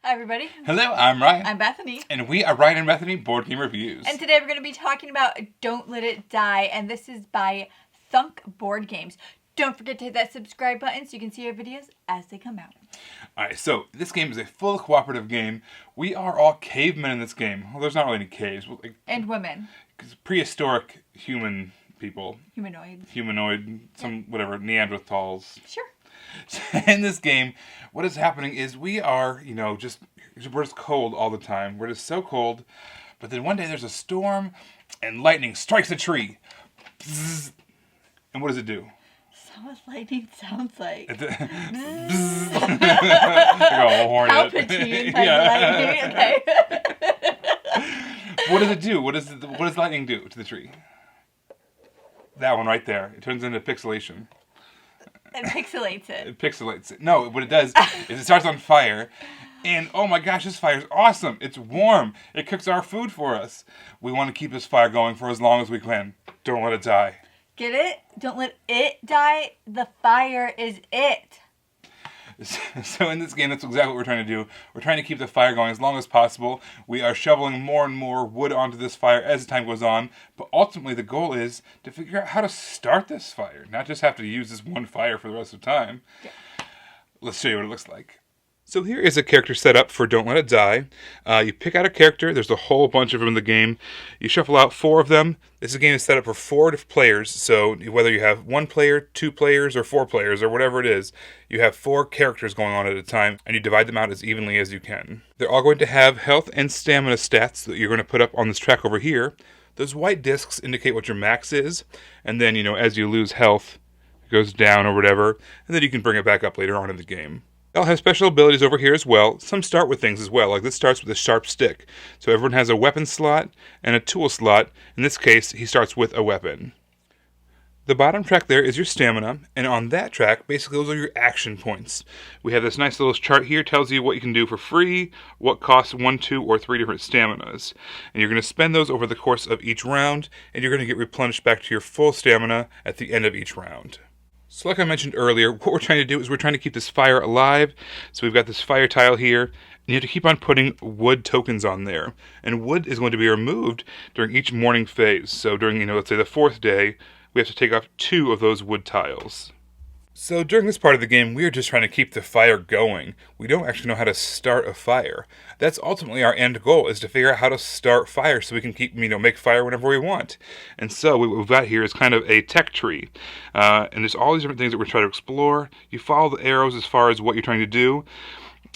Hi everybody. Hello, I'm Ryan. I'm Bethany. And we are Ryan and Bethany Board Game Reviews. And today we're going to be talking about Don't Let It Die, and this is by Thunk Board Games. Don't forget to hit that subscribe button so you can see our videos as they come out. Alright, so this game is a full cooperative game. We are all cavemen in this game. Well, there's not really any caves. And women. Prehistoric human people. Humanoid, whatever, Neanderthals. Sure. In this game, what is happening is we are, we're just cold all the time. We're just so cold. But then one day there's a storm and lightning strikes a tree. Bzzz. And what does it do? So what lightning sounds like. Palpatine lightning. Okay. What does it do? What does lightning do to the tree? That one right there. It turns into pixelation. It pixelates it. It pixelates it. No, what it does is it starts on fire. And oh my gosh, this fire is awesome. It's warm. It cooks our food for us. We want to keep this fire going for as long as we can. Don't let it die. Get it? Don't let it die. The fire is it. So in this game, that's exactly what we're trying to do. We're trying to keep the fire going as long as possible. We are shoveling more and more wood onto this fire as the time goes on. But ultimately, the goal is to figure out how to start this fire. Not just have to use this one fire for the rest of the time. Yeah. Let's show you what it looks like. So here is a character set up for Don't Let It Die. You pick out a character. There's a whole bunch of them in the game. You shuffle out 4 of them. This game is set up for 4 different players. So whether you have 1 player, 2 players, or 4 players, or whatever it is, you have 4 characters going on at a time, and you divide them out as evenly as you can. They're all going to have health and stamina stats that you're going to put up on this track over here. Those white discs indicate what your max is, and then, as you lose health, it goes down or whatever, and then you can bring it back up later on in the game. They'll have special abilities over here as well. Some start with things as well, like this starts with a sharp stick. So everyone has a weapon slot and a tool slot. In this case, he starts with a weapon. The bottom track there is your stamina, and on that track, basically those are your action points. We have this nice little chart here, tells you what you can do for free, what costs 1, 2, or 3 different staminas. And you're going to spend those over the course of each round, and you're going to get replenished back to your full stamina at the end of each round. So like I mentioned earlier, what we're trying to do is we're trying to keep this fire alive. So we've got this fire tile here, and you have to keep on putting wood tokens on there. And wood is going to be removed during each morning phase. So during, let's say the 4th day, we have to take off 2 of those wood tiles. So during this part of the game, we are just trying to keep the fire going. We don't actually know how to start a fire. That's ultimately our end goal, is to figure out how to start fire so we can keep, make fire whenever we want. And so what we've got here is kind of a tech tree. And there's all these different things that we're trying to explore. You follow the arrows as far as what you're trying to do.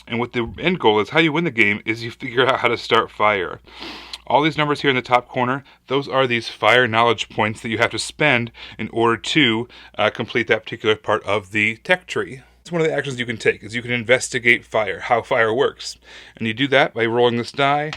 And what the end goal is, how you win the game, is you figure out how to start fire. All these numbers here in the top corner, those are these fire knowledge points that you have to spend in order to complete that particular part of the tech tree. It's one of the actions you can take, is you can investigate fire, how fire works. And you do that by rolling this die,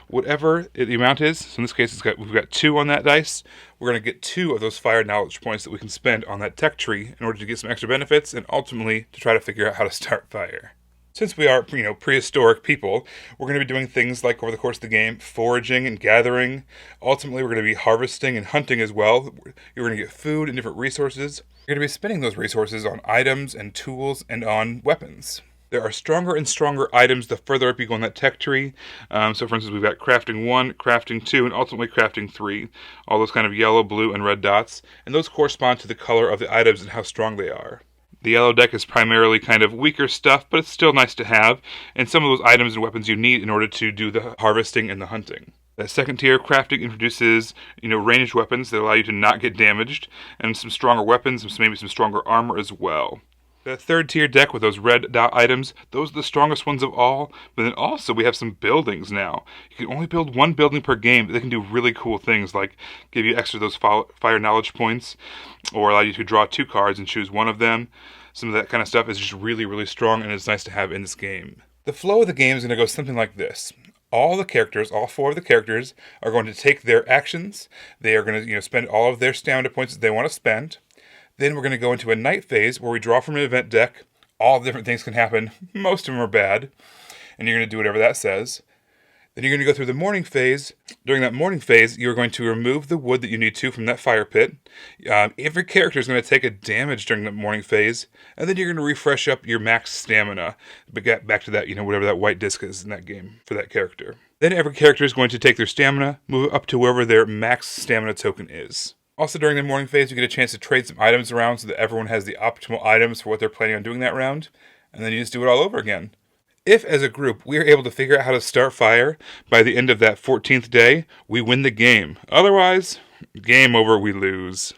whatever the amount is. So in this case, we've got 2 on that dice. We're going to get 2 of those fire knowledge points that we can spend on that tech tree in order to get some extra benefits and ultimately to try to figure out how to start fire. Since we are, prehistoric people, we're going to be doing things like, over the course of the game, foraging and gathering. Ultimately, we're going to be harvesting and hunting as well. You're going to get food and different resources. You're going to be spending those resources on items and tools and on weapons. There are stronger and stronger items the further up you go on that tech tree. So for instance, we've got crafting 1, crafting 2, and ultimately crafting 3. All those kind of yellow, blue, and red dots. And those correspond to the color of the items and how strong they are. The yellow deck is primarily kind of weaker stuff, but it's still nice to have, and some of those items and weapons you need in order to do the harvesting and the hunting. The second tier crafting introduces, ranged weapons that allow you to not get damaged, and some stronger weapons, and maybe some stronger armor as well. The third tier deck with those red dot items, those are the strongest ones of all, but then also we have some buildings now. You can only build 1 building per game, but they can do really cool things like give you extra those fire knowledge points, or allow you to draw 2 cards and choose one of them. Some of that kind of stuff is just really, really strong, and it's nice to have in this game. The flow of the game is going to go something like this. All 4 of the characters, are going to take their actions. They are going to, spend all of their stamina points that they want to spend. Then we're going to go into a night phase where we draw from an event deck. All different things can happen. Most of them are bad. And you're going to do whatever that says. Then you're going to go through the morning phase. During that morning phase, you're going to remove the wood that you need to from that fire pit. Every character is going to take a damage during the morning phase, and then you're going to refresh up your max stamina. But get back to that, whatever that white disc is in that game for that character. Then every character is going to take their stamina, move it up to wherever their max stamina token is. Also, during the morning phase, you get a chance to trade some items around so that everyone has the optimal items for what they're planning on doing that round, and then you just do it all over again. If, as a group, we are able to figure out how to start fire by the end of that 14th day, we win the game. Otherwise, game over, we lose.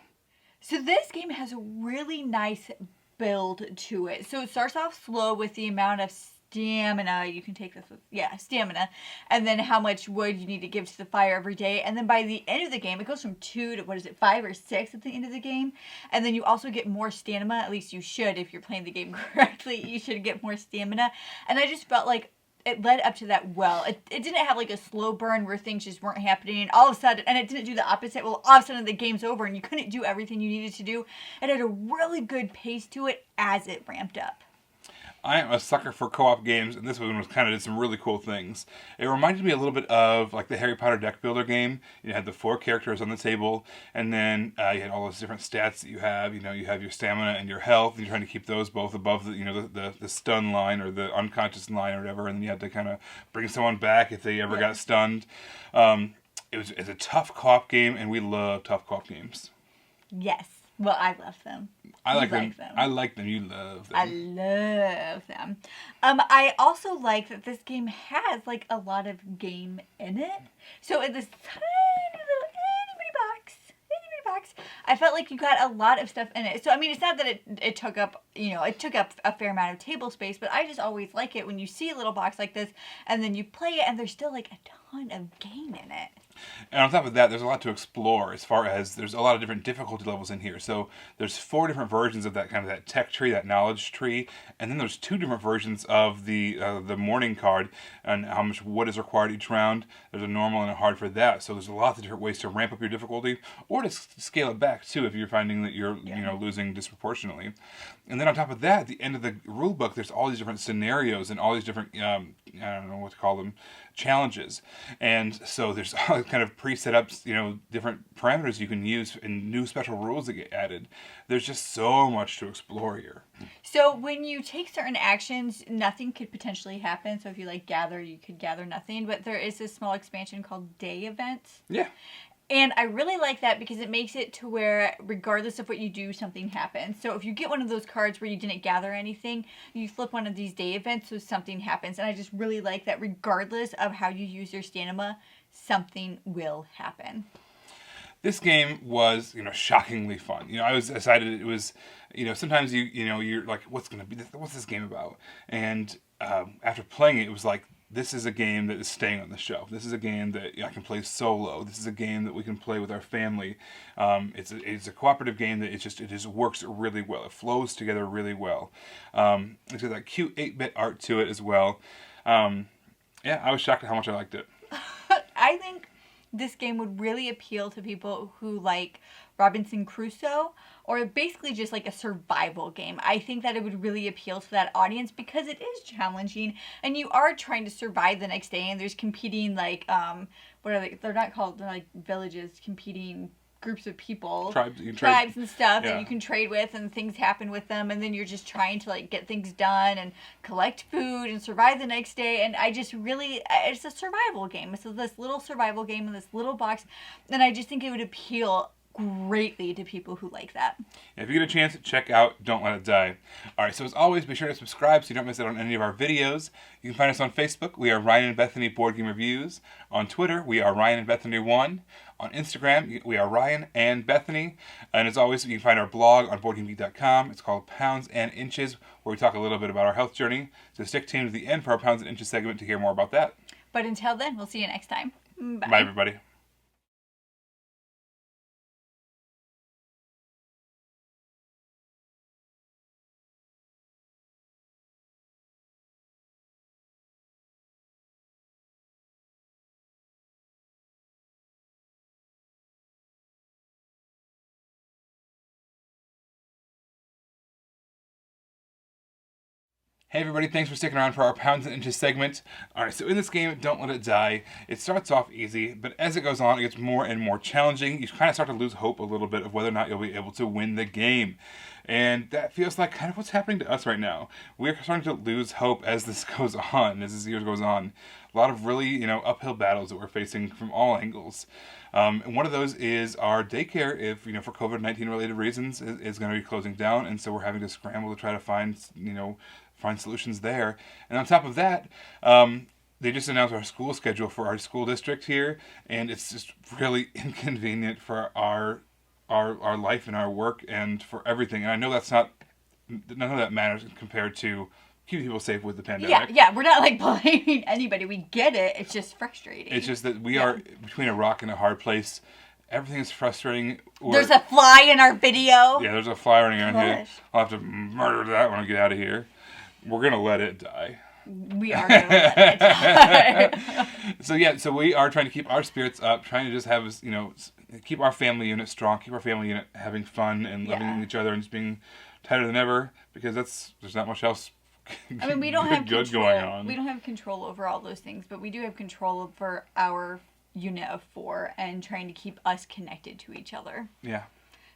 So this game has a really nice build to it. So it starts off slow with the amount of stamina you can take this with. Yeah, stamina. And then how much wood you need to give to the fire every day. And then by the end of the game, it goes from 2 to, 5 or 6 at the end of the game. And then you also get more stamina. At least you should if you're playing the game correctly. You should get more stamina. And I just felt like it led up to that well. It didn't have like a slow burn where things just weren't happening. And all of a sudden, and it didn't do the opposite. Well, all of a sudden the game's over and you couldn't do everything you needed to do. It had a really good pace to it as it ramped up. I am a sucker for co-op games, and this one was kind of did some really cool things. It reminded me a little bit of like the Harry Potter deck builder game. You had the 4 characters on the table, and then you had all those different stats that you have. You have your stamina and your health, and you're trying to keep those both above the stun line or the unconscious line or whatever, and then you had to kind of bring someone back if they ever got stunned. It's a tough co-op game, and we love tough co-op games. Yes. Well, I love them. I like them. I like them. You love them. I love them. I also like that this game has like a lot of game in it. So in this tiny little itty bitty box, I felt like you got a lot of stuff in it. So I mean, it's not that it took up a fair amount of table space, but I just always like it when you see a little box like this, and then you play it, and there's still like a ton of game in it. And on top of that, there's a lot to explore as far as there's a lot of different difficulty levels in here. So there's 4 different versions of that kind of that tech tree, that knowledge tree, and then there's 2 different versions of the morning card and how much wood is required each round. There's a normal and a hard for that. So there's lots of different ways to ramp up your difficulty or to scale it back too if you're finding that you're losing disproportionately. And then on top of that, at the end of the rule book, there's all these different scenarios and all these different I don't know what to call them, challenges. And so there's all kind of pre-set up, different parameters you can use and new special rules that get added. There's just so much to explore here. So when you take certain actions, nothing could potentially happen. So if you gather, you could gather nothing. But there is this small expansion called day events. Yeah. And I really like that because it makes it to where regardless of what you do, something happens. So if you get one of those cards where you didn't gather anything, you flip one of these day events so something happens. And I just really like that regardless of how you use your stamina, something will happen. This game was, shockingly fun. I was excited. It was, sometimes you're like, what's this game about? And after playing it, it was like, this is a game that is staying on the shelf. This is a game that I can play solo. This is a game that we can play with our family. It's a cooperative game that it just works really well. It flows together really well. It's got that cute 8-bit art to it as well. I was shocked at how much I liked it. I think this game would really appeal to people who like Robinson Crusoe, or basically just like a survival game. I think that it would really appeal to that audience because it is challenging and you are trying to survive the next day, and there's competing what are they? They're not called, they're like villages, competing groups of people, tribes and stuff that you can trade with, and things happen with them, and then you're just trying to get things done and collect food and survive the next day. And I just really, it's a survival game. It's this little survival game in this little box, and I just think it would appeal greatly to people who like that. If you get a chance, check out Don't Let It Die. Alright, so as always, be sure to subscribe so you don't miss out on any of our videos. You can find us on Facebook. We are Ryan and Bethany Board Game Reviews. On Twitter, we are Ryan and Bethany 1. On Instagram, we are Ryan and Bethany. And as always, you can find our blog on BoardGameGeek.com. It's called Pounds and Inches, where we talk a little bit about our health journey. So stick tuned to the end for our Pounds and Inches segment to hear more about that. But until then, we'll see you next time. Bye. Bye, everybody. Hey everybody, thanks for sticking around for our Pounds and Inches segment. Alright, so in this game, Don't Let It Die, it starts off easy, but as it goes on, it gets more and more challenging. You kind of start to lose hope a little bit of whether or not you'll be able to win the game. And that feels like kind of what's happening to us right now. We're starting to lose hope as this goes on, as this year goes on. A lot of really, uphill battles that we're facing from all angles. And one of those is our daycare, if, for COVID-19 related reasons, is going to be closing down. And so we're having to scramble to try to find solutions there. And on top of that, they just announced our school schedule for our school district here. And it's just really inconvenient for our life and our work and for everything. And I know none of that matters compared to keeping people safe with the pandemic. Yeah, we're not blaming anybody. We get it. It's just frustrating. It's just that we are between a rock and a hard place. Everything is frustrating. There's a fly in our video. Yeah, there's a fly running around here. I'll have to murder that when I get out of here. We're going to let it die. We are going to let it die. So we are trying to keep our spirits up, trying to just have, keep our family unit strong, keep our family unit having fun and loving each other and just being tighter than ever, because there's not much else we don't have good control. going on. We don't have control over all those things, but we do have control over our unit of 4 and trying to keep us connected to each other. Yeah.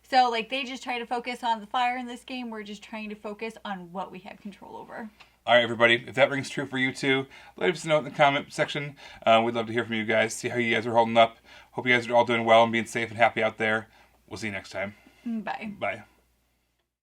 So, they just try to focus on the fire in this game. We're just trying to focus on what we have control over. All right, everybody. If that rings true for you too, let us know in the comment section. We'd love to hear from you guys, see how you guys are holding up. Hope you guys are all doing well and being safe and happy out there. We'll see you next time. Bye. Bye.